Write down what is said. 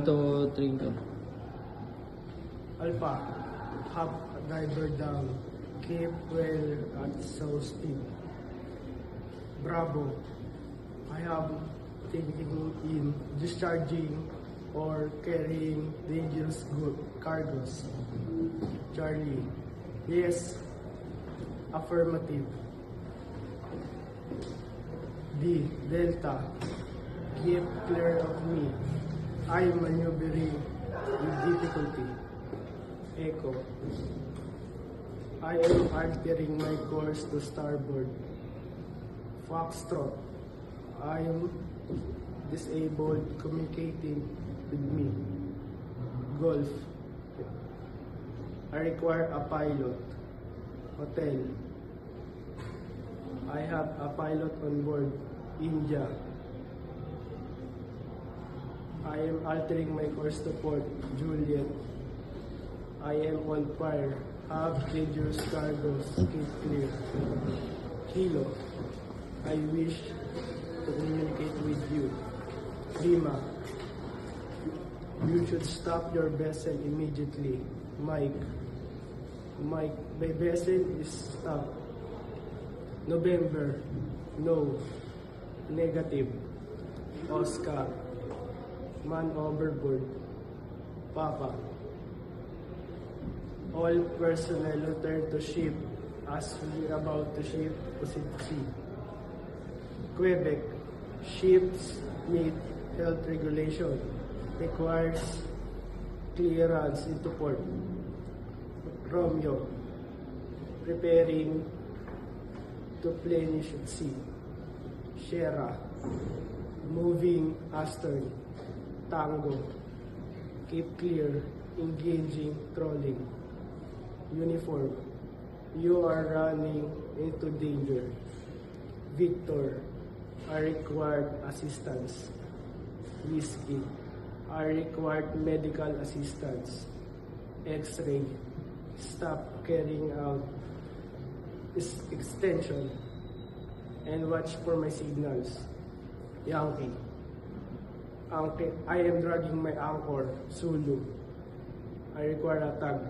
To drink. Alpha, have a diver down. Keep well at so speed. Bravo, I have thinking in discharging or carrying dangerous cargoes. Charlie, yes, affirmative. D, Delta, keep clear of me. I am maneuvering with difficulty. Echo, I am altering my course to starboard. Foxtrot, I am disabled communicating with me. Golf, I require a pilot. Hotel, I have a pilot on board. India, I am altering my course to Port. Juliet, I am on fire. Have dangerous cargoes. Keep clear. Kilo, I wish to communicate with you. Lima, you should stop your vessel immediately. Mike, my vessel is stopped. November, no. Negative. Oscar, man overboard. Papa, all personnel return to ship as we are about to ship to sea. Quebec, ships meet health regulation, requires clearance into port. Romeo, preparing to plenish at sea. Sierra, moving astern. Tango, keep clear, engaging trolling. Uniform, you are running into danger. Victor, I required assistance. Whiskey, I required medical assistance. X-ray, stop carrying out extension and watch for my signals. Yankee, I am dragging my anchor. Zulu, I require a tug.